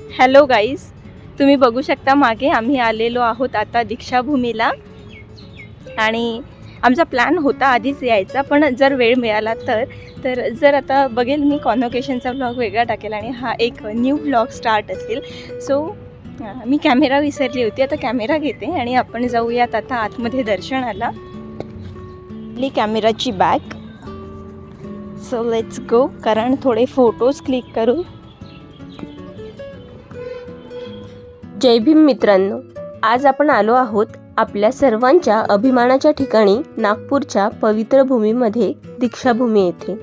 Hello guys, तुम्ही बघू शकता मागे आम्ही आलेलो आहोत आता दीक्षाभूमीला. आणि आमचा प्लॅन होता आधीच यायचा, पण जर वेळ मिळाला तर जर आता बघेल मी कॉन्व्होकेशनचा व्लॉग वेगळा टाकेल आणि हा एक न्यू व्लॉग स्टार्ट असेल. सो मी कॅमेरा विसरली होती, आता कॅमेरा घेते आणि आपण जाऊयात आता आतमध्ये दर्शनाला. आपली कॅमेराची बॅग. सो लेट्स गो, कारण थोडे फोटोज क्लिक करू. जय भीम मित्रांनो, आज आपण आलो आहोत आपल्या सर्वांच्या अभिमानाच्या ठिकाणी नागपूरच्या पवित्र भूमीमध्ये दीक्षाभूमी येथे.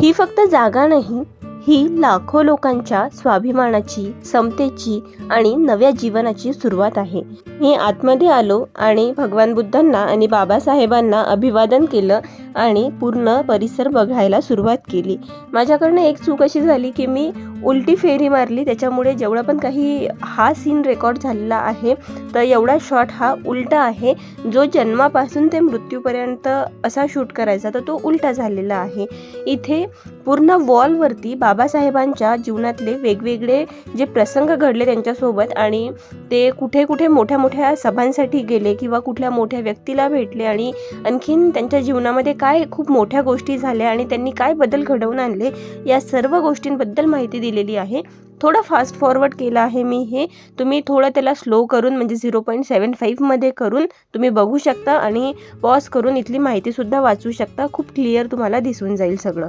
ही फक्त जागा नाही, ही लाखो लोकांच्या स्वाभिमानाची, समतेची आणि नव्या जीवनाची सुरुवात आहे. मी आतमध्ये आलो आणि भगवान बुद्धांना आणि बाबासाहेबांना अभिवादन केलं आणि पूर्ण परिसर बघायला सुरुवात केली. माझ्याकडनं एक चूक अशी झाली की मी उलटी फेरी मारली, त्याच्यामुळे जेवढा पण काही हा सीन रेकॉर्ड झालेला आहे तर एवढा शॉट हा उलटा आहे. जो जन्मापासून ते मृत्यूपर्यंत असा शूट करायचा तर तो उलटा झालेला आहे. इथे पूर्ण वॉलवरती बाबासाहेबांच्या जीवनातले वेगवेगळे जे प्रसंग घडले त्यांच्यासोबत, आणि ते कुठे कुठे मोठ्या मोठ्या सभांसाठी गेले किंवा कुठल्या मोठ्या व्यक्तीला भेटले आणि आणखीन त्यांच्या जीवनामध्ये काय खूप मोठ्या गोष्टी झाल्या आणि त्यांनी काय बदल घडवून आणले, या सर्व गोष्टींबद्दल माहिती दिलेली आहे. थोडं फास्ट फॉरवर्ड केलं आहे मी हे. तुम्ही थोडं त्याला स्लो करून म्हणजे 0.75 मध्ये करून तुम्ही बघू शकता आणि पॉज करून इथली माहितीसुद्धा वाचू शकता. खूप क्लिअर तुम्हाला दिसून जाईल सगळं.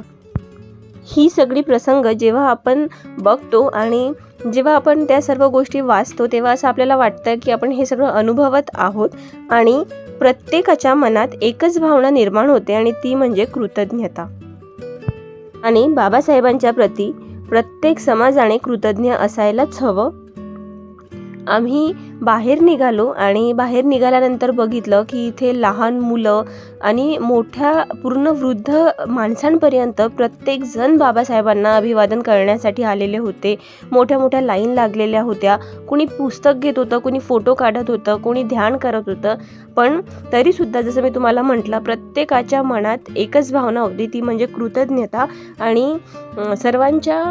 ही सगळी प्रसंग जेव्हा आपण बघतो आणि जेव्हा आपण त्या सर्व गोष्टी वाचतो तेव्हा असं आपल्याला वाटतं की आपण हे सगळं अनुभवत आहोत. आणि प्रत्येकाच्या मनात एकच भावना निर्माण होते आणि ती म्हणजे कृतज्ञता. आणि बाबासाहेबांच्या प्रती प्रत्येक समाजाने कृतज्ञ असायलाच हवं. आम्ही बाहेर निघालो आणि बाहेर निघाल्यानंतर बघितलं की इथे लहान मुलं आणि मोठ्या पूर्ण वृद्ध माणसांपर्यंत प्रत्येकजण बाबासाहेबांना अभिवादन करण्यासाठी आलेले होते. मोठ्या मोठ्या लाईन लागलेल्या होत्या. कुणी पुस्तक घेत होतं, कुणी फोटो काढत होतं, कुणी ध्यान करत होतं. पण तरीसुद्धा जसं मी तुम्हाला म्हटलं, प्रत्येकाच्या मनात एकच भावना होती, ती म्हणजे कृतज्ञता. आणि सर्वांच्या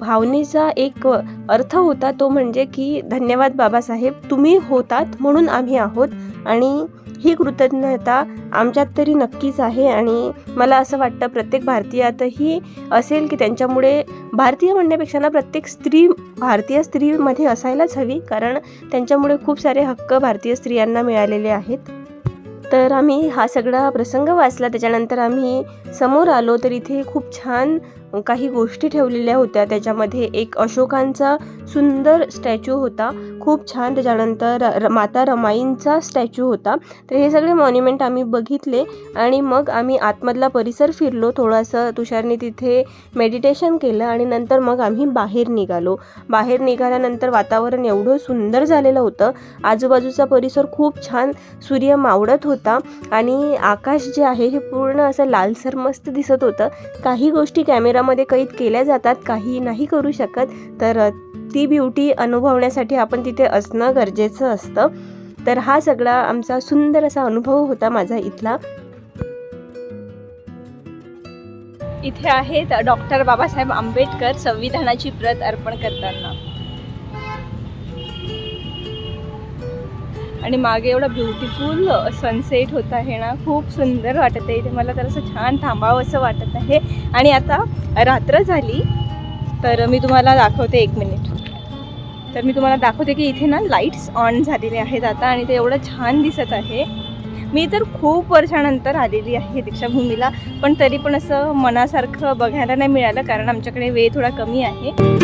भावनेचा एक अर्थ होता, तो म्हणजे की धन्यवाद बाबासाहेब, तुम्ही होतात म्हणून आम्ही आहोत. आणि ही कृतज्ञता आमच्यात तरी नक्कीच आहे आणि मला असं वाटतं प्रत्येक भारतीयातही असेल की त्यांच्यामुळे, भारतीय म्हणण्यापेक्षा ना प्रत्येक स्त्री भारतीय स्त्रीमध्ये असायलाच हवी, कारण त्यांच्यामुळे खूप सारे हक्क भारतीय स्त्रियांना मिळालेले आहेत. तर आम्ही हा सगळा प्रसंग वाचला. त्याच्यानंतर आम्ही समोर आलो तर इथे खूप छान काही गोष्टी ठेवलेल्या होत्या. त्याच्यामध्ये एक अशोकांचा सुंदर स्टॅच्यू होता, खूप छान. त्याच्यानंतर माता रमाईंचा स्टॅच्यू होता. तर हे सगळे मॉन्युमेंट आम्ही बघितले आणि मग आम्ही आतमधला परिसर फिरलो. थोडंसं तुषारने तिथे मेडिटेशन केलं आणि नंतर मग आम्ही बाहेर निघालो. बाहेर निघाल्यानंतर वातावरण एवढं सुंदर झालेलं होतं. आजूबाजूचा परिसर खूप छान सूर्य मावळत होता आणि आकाश जे आहे हे पूर्ण असं लालसर मस्त दिसत होतं. काही गोष्टी कॅमेरामध्ये कैद केल्या जातात, काही नाही करू शकत. तर ती ब्युटी अनुभवण्यासाठी आपण तिथे असणं गरजेचं असतं. तर हा सगळा आमचा सुंदर असा अनुभव होता माझा इथला. इथे आहेत डॉक्टर बाबासाहेब आंबेडकर संविधानाची प्रत अर्पण करताना. आणि मागे एवढा ब्युटिफुल सनसेट होत आहे ना, खूप सुंदर वाटत आहे इथे. मला तर असं छान थांबावं असं वाटत आहे. आणि आता रात्र झाली तर मी तुम्हाला दाखवते, 1 मिनिट. तर मी तुम्हाला दाखवते की इथे ना लाईट्स ऑन झालेले आहेत आता आणि ते एवढं छान दिसत आहे. मी तर खूप वर्षानंतर आलेली आहे दीक्षाभूमीला, पण तरी पण असं मनासारखं बघायला नाही मिळालं, कारण आमच्याकडे वेळ थोडा कमी आहे.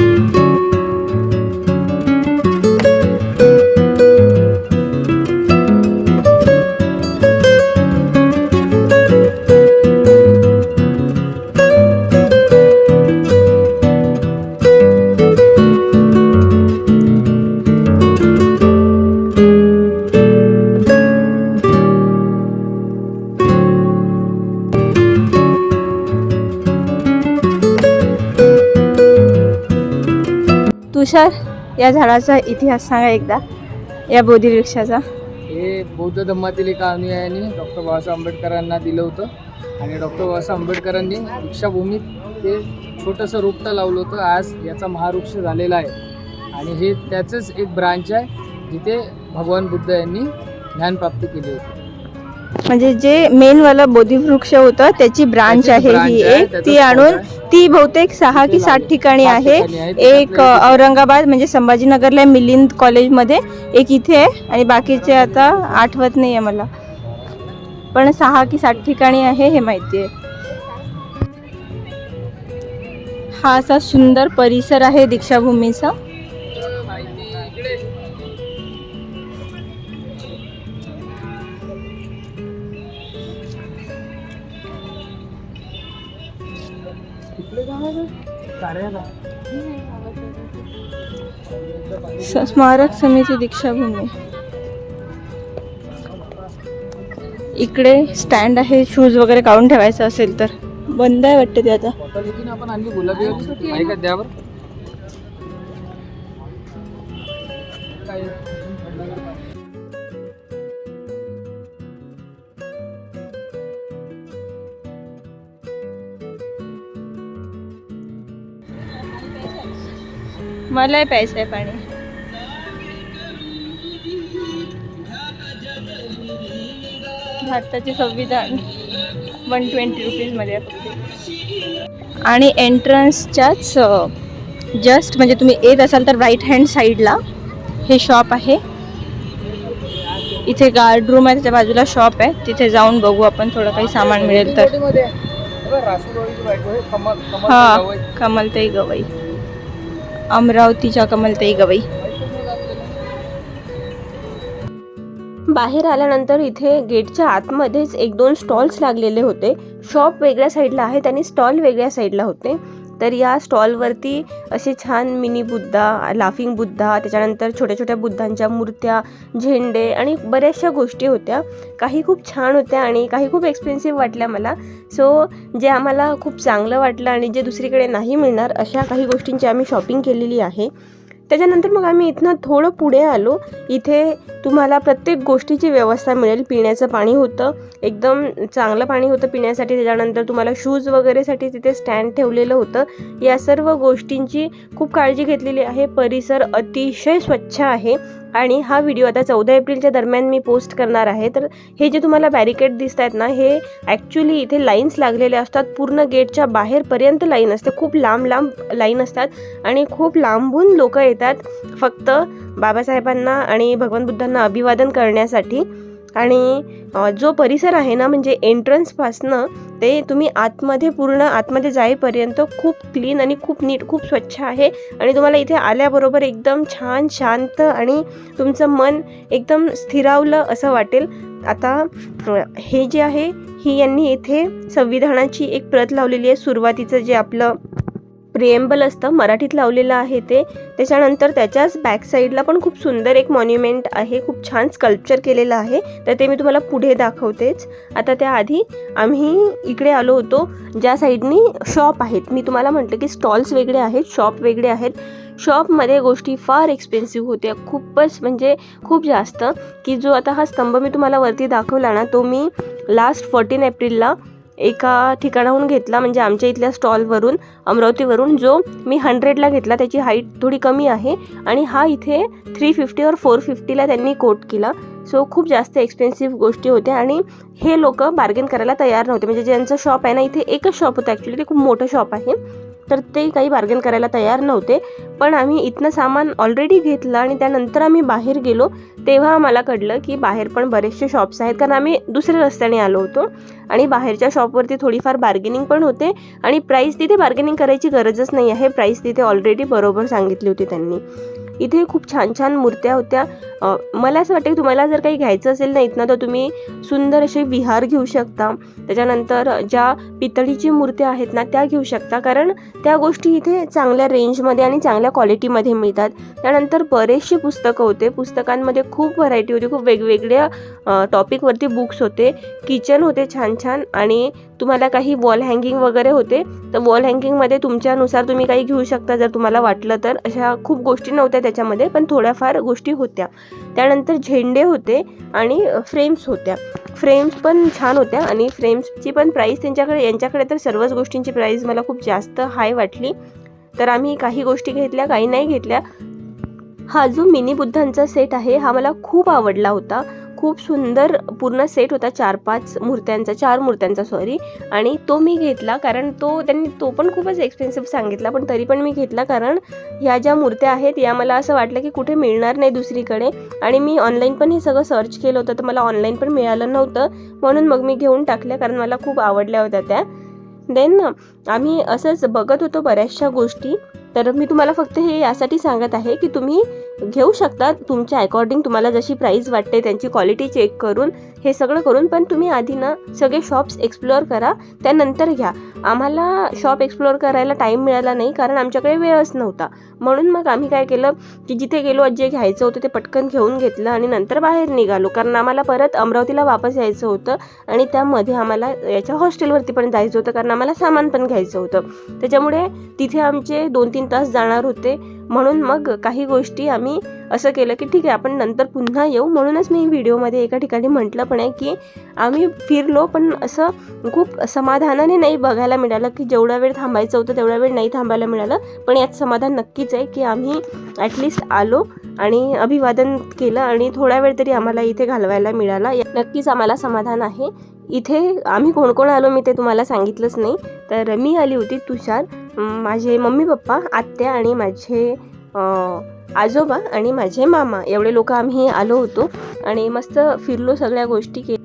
तुषार, या झाडाचा इतिहास सांगा एकदा, या बोधिवृक्षाचा. हे बौद्ध धम्मातील एका अनुयायांनी डॉक्टर बाबासाहेब आंबेडकरांना दिलं होतं आणि डॉक्टर बाबासाहेब आंबेडकरांनी दीक्षाभूमीत ते छोटंसं रोपटं लावलं होतं. आज याचा महावृक्ष झालेला आहे. आणि हे त्याचंच एक ब्रांच आहे जिथे भगवान बुद्ध यांनी ज्ञानप्राप्ती केली होती. म्हणजे जे मेन वाला बोधिवृक्ष होतं त्याची ब्रांच आहे ही एक, ती आणून ती बहुतेक 6 की 7 ठिकाणी आहे. एक औरंगाबाद म्हणजे संभाजीनगरला मिलिंद कॉलेजमध्ये, एक इथे आहे आणि बाकीचे आता आठवत नाही आहे मला, पण 6 की 7 ठिकाणी आहे हे माहिती आहे. हा असा सुंदर परिसर आहे दीक्षाभूमीचा. स्मारक समिती दीक्षाभूमी. इकडे स्टँड आहे, शूज वगैरे काढून ठेवायचं असेल तर. बंद आहे वाटतं ते आता. आपण आणली गुलाबी आहे का द्यावर. मलाही प्यायचं आहे पाणी. भारताचे संविधान 120 रुपीजमध्ये आहे. आणि एंट्रन्सच्याच जस्ट म्हणजे तुम्ही येत असाल तर राईट हँड साईडला हे शॉप आहे. इथे गार्ड रूम आहे, त्याच्या बाजूला शॉप आहे, तिथे जाऊन बघू आपण थोडं काही सामान मिळेल तर. हा, कमलताई गवई, अमरावतीच्या कमलताई गवई. बाहेर आल्यानंतर इथे गेटच्या आतमध्येच 1-2 स्टॉल्स लागलेले होते. शॉप वेगळ्या साईडला आहेत आणि स्टॉल वेगळ्या साईडला होते. तर या स्टॉलवरती असे छान मिनी बुद्धा, लाफिंग बुद्धा, त्याच्यानंतर छोट्या छोट्या बुद्धांच्या मूर्त्या, झेंडे आणि बऱ्याचशा गोष्टी होत्या. काही खूप छान होत्या आणि काही खूप एक्सपेन्सिव्ह वाटल्या मला. सो जे आम्हाला खूप चांगलं वाटलं आणि जे दुसरीकडे नाही मिळणार अशा काही गोष्टींची आम्ही शॉपिंग केलेली आहे. त्याच्यानंतर मग आम्ही इथनं थोडं पुढे आलो. इथे तुम्हाला प्रत्येक गोष्टीची व्यवस्था मिळेल. पिण्याचं पाणी होतं, एकदम चांगलं पाणी होतं पिण्यासाठी. त्याच्यानंतर तुम्हाला शूज वगैरेसाठी तिथे स्टँड ठेवलेलं होतं. या सर्व गोष्टींची खूप काळजी घेतलेली आहे. परिसर अतिशय स्वच्छ आहे आणि हा व्हिडिओ आता 14 एप्रिलच्या दरम्यान मी पोस्ट करणार आहे. तर हे जे तुम्हाला बॅरिकेड दिसत आहेत ना, हे ॲक्च्युली इथे लाईन्स लागलेले असतात. पूर्ण गेटच्या बाहेरपर्यंत लाईन असते, खूप लांब लांब लाईन असतात आणि खूप लांबून लोक येतात फक्त बाबासाहेबांना आणि भगवान बुद्धांना अभिवादन करण्यासाठी. आणि जो परिसर आहे ना, म्हणजे एंट्रन्सपासनं ते तुम्ही आतमध्ये पूर्ण आतमध्ये जाईपर्यंत खूप क्लीन आणि खूप नीट, खूप स्वच्छ आहे. आणि तुम्हाला इथे आल्याबरोबर एकदम छान शांत आणि तुमचं मन एकदम स्थिरावलं असं वाटेल. आता हे जे आहे, ही यांनी इथे संविधानाची एक प्रत लावलेली आहे. सुरुवातीचं जे आपलं प्रिएम्बल असतं मराठीत लावलेलं आहे ते. त्याच्यानंतर त्याच्याच बॅक साईडला पण खूप सुंदर एक मॉन्युमेंट आहे, खूप छान स्कल्पचर केलेलं आहे. तर ते मी तुम्हाला पुढे दाखवतेच. आता त्याआधी आम्ही इकडे आलो होतो ज्या साईडनी शॉप आहेत. मी तुम्हाला म्हटलं की स्टॉल्स वेगळे आहेत, शॉप वेगळे आहेत. शॉपमध्ये गोष्टी फार एक्सपेन्सिव्ह होत्या, खूपच म्हणजे खूप जास्त. की जो आता हा स्तंभ मी तुम्हाला वरती दाखवला ना, तो मी लास्ट 14 एप्रिलला एका ठिकाणाहून घेतला, म्हणजे आमच्या इथल्या स्टॉलवरून, अमरावतीवरून, जो मी 100ला घेतला. त्याची हाईट थोडी कमी आहे आणि हा इथे 350 और 450ला त्यांनी कोट केला. सो खूप जास्त एक्सपेन्सिव्ह गोष्टी होत्या आणि हे लोक बार्गेन करायला तयार नव्हते. म्हणजे ज्यांचं शॉप आहे ना, इथे एकच शॉप होतं ॲक्च्युली, ते खूप मोठं शॉप आहे, तर ते काही बार्गेन करायला तयार नव्हते. पण आम्ही इथनं सामान ऑलरेडी घेतलं आणि त्यानंतर आम्ही बाहेर गेलो तेव्हा आम्हाला कळलं की बाहेर पण बरेचसे शॉप्स आहेत, कारण आम्ही दुसऱ्या रस्त्याने आलो होतो आणि बाहेरच्या शॉपवरती थोडीफार बार्गेनिंग पण होते आणि प्राईस तिथे बार्गेनिंग करायची गरजच नाही आहे. प्राईस तिथे ऑलरेडी बरोबर सांगितली होती त्यांनी. इथे खूप छान छान मूर्त्या होत्या. मला असं वाटतं की तुम्हाला जर काही घ्यायचं असेल ना इथनं, तर तुम्ही सुंदर असे विहार घेऊ शकता. त्याच्यानंतर ज्या पितळीची मूर्त्या आहेत ना, त्या घेऊ शकता, कारण त्या गोष्टी इथे चांगल्या रेंजमध्ये आणि चांगल्या क्वालिटीमध्ये मिळतात. त्यानंतर बरेचसे पुस्तकं होते. पुस्तकांमध्ये खूप व्हरायटी होती, खूप वेगवेगळ्या टॉपिकवरती बुक्स होते. किचन होते छान छान आणि तुम्हाला काही वॉल हँगिंग वगैरे होते. तर वॉल हँगिंगमध्ये तुमच्यानुसार तुम्ही काही घेऊ शकता जर तुम्हाला वाटलं तर. अशा खूप गोष्टी नव्हत्या त्याच्यामध्ये, पण थोड्याफार गोष्टी होत्या. त्यानंतर झेंडे होते आणि फ्रेम्स होत्या. फ्रेम्स पण छान होत्या आणि फ्रेम्सची पण प्राईस यांच्याकडे तर सर्वच गोष्टींची प्राईस मला खूप जास्त हाय वाटली. तर आम्ही काही गोष्टी घेतल्या, काही नाही घेतल्या. हा जो मिनी बुद्धांचा सेट आहे हा मला खूप आवडला होता. खूप सुंदर पूर्ण सेट होता 4 मूर्त्यांचा सॉरी. आणि तो मी घेतला कारण त्यांनी तो पण खूपच एक्सपेन्सिव्ह सांगितला, पण तरी पण मी घेतला कारण ह्या ज्या मूर्त्या आहेत या मला असं वाटलं की कुठे मिळणार नाही दुसरीकडे. आणि मी ऑनलाईन पण हे सगळं सर्च केलं होतं तर मला ऑनलाईन पण मिळालं नव्हतं, म्हणून मग मी घेऊन टाकल्या कारण मला खूप आवडल्या होत्या त्या. देन आम्ही असंच बघत होतो बऱ्याचशा गोष्टी. तर मी तुम्हाला फक्त हे यासाठी सांगत आहे की तुम्ही घेऊ शकता तुमच्या अकॉर्डिंग, तुम्हाला जशी प्राईस वाटते त्यांची क्वालिटी चेक करून हे सगळं करून, पण तुम्ही आधी ना सगळे शॉप्स एक्सप्लोअर करा त्यानंतर घ्या. आम्हाला शॉप एक्सप्लोअर करायला टाईम मिळाला नाही कारण आमच्याकडे वेळच नव्हता, म्हणून मग आम्ही काय केलं की जिथे गेलो जे घ्यायचं होतं ते पटकन घेऊन घेतलं आणि नंतर बाहेर निघालो कारण आम्हाला परत अमरावतीला वापस यायचं होतं आणि त्यामध्ये आम्हाला याच्या हॉस्टेलवरती पण जायचं होतं कारण आम्हाला सामान पण घ्यायचं होतं. त्याच्यामुळे तिथे आमचे 2-3 तास जाणार होते, म्हणून मग काही गोष्टी आम्ही असं केलं की ठीक आहे आपण नंतर पुन्हा येऊ. म्हणूनच मी व्हिडिओमध्ये एका ठिकाणी म्हटलं पण आहे की आम्ही फिरलो पण असं खूप समाधानाने नाही बघायला मिळालं की जेवढा वेळ थांबायचं होतं तेवढा वेळ नाही थांबायला मिळालं. पण यात समाधान नक्कीच आहे की आम्ही ॲटलिस्ट आलो आणि अभिवादन केलं आणि थोडा वेळ तरी आम्हाला इथे घालवायला मिळाला. नक्कीच आम्हाला समाधान आहे. इथे आम्ही कोण कोण आलो मी ते तुम्हाला सांगितलंच नाही. तर मी आली होती, तुषार, माझे मम्मी पप्पा, आत्या आणि माझे आजोबा आणि माझे मामा, एवढे लोक आम्ही आलो होतो आणि मस्त फिरलो, सगळ्या गोष्टी केल्या.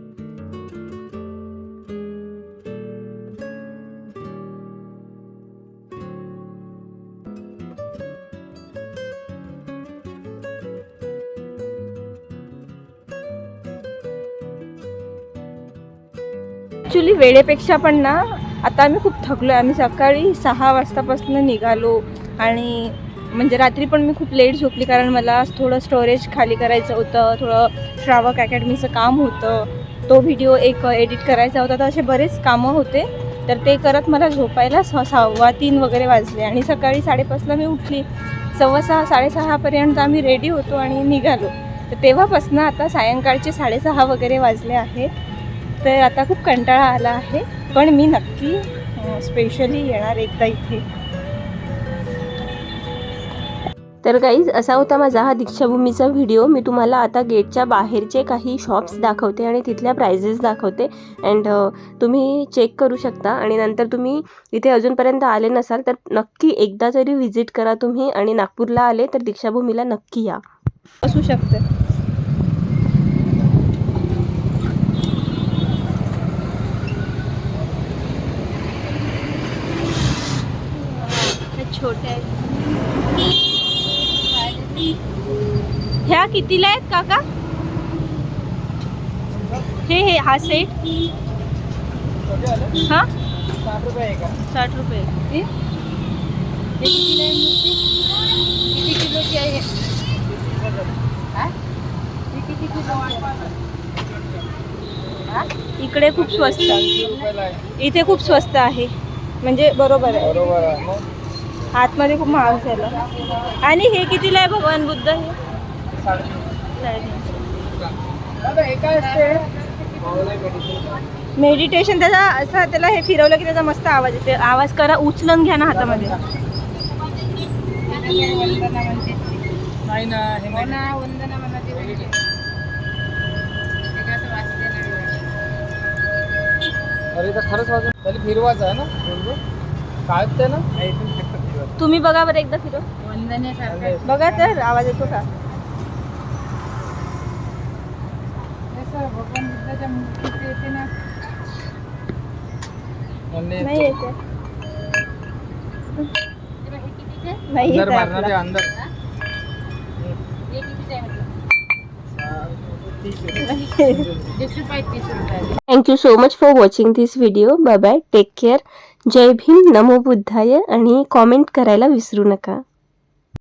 ॲक्च्युली वेळेपेक्षा पण ना आता आम्ही खूप थकलो आहे. आम्ही सकाळी 6 वाजतापासून निघालो आणि म्हणजे रात्री पण मी खूप लेट झोपली कारण मला थोडं स्टोरेज खाली करायचं होतं, थोडं श्रावक अकॅडमीचं काम होतं, तो व्हिडिओ एक एडिट करायचा होता, तर असे बरेच कामं होते. तर ते करत मला झोपायला 3:15 वगैरे वाजले आणि सकाळी 5:30ला मी उठली. 6:15 6:30पर्यंत आम्ही रेडी होतो आणि निघालो. तर तेव्हापासून आता सायंकाळचे 6:30 वगैरे वाजले आहेत. तर आता खूप कंटाळा आला आहे, पण मी नक्की स्पेशली येणार एकदा इथे. तर गाईज असा होता माझा हा दीक्षाभूमीचा व्हिडिओ. मी तुम्हाला आता गेटच्या बाहेरचे काही शॉप्स दाखवते आणि तिथल्या प्राइजेस दाखवते अँड तुम्ही चेक करू शकता. आणि नंतर तुम्ही इथे अजूनपर्यंत आले नसाल तर नक्की एकदा तरी व्हिजिट करा तुम्ही, आणि नागपूरला आले तर दीक्षाभूमीला नक्की या. असू शकते. छोटे ह्या कितीला आहेत काका? हे हा सेट हा 60 रुपये आहे का? 60 रुपये. हे कितीला आहे मूर्ती? किती किलोची आहे? हे किती किलो? इकडे खूप स्वस्त आहे, इथे खूप स्वस्त आहे, म्हणजे बरोबर आहे. बरोबर आहे मग. आतमध्ये खूप महाग झालं. आणि हे कितीला आहे भगवान बुद्ध? हे 3.5. मेडिटेशन त्याचा असं, त्याला हे फिरवलं की त्याचा मस्त आवाज येते. आवाज करा, उचलून घ्या ना हातामध्ये. नाही ना, हे ना वंदना म्हणते. अरे तर खरंच वाजून त्याला फिरवायचं आहे ना, काय ना. तुम्ही बघा बरं एकदा फिरव. बघा तर आवाज येतो का? भगवान बुद्धाच्या मूर्तीचे येते ना. नाही येते, नाही येते आपला. अंदर thank you so much for watching this video. Bye bye, take care, जय भीम, नमो बुद्धाय, आणि कॉमेंट करायला विसरू नका.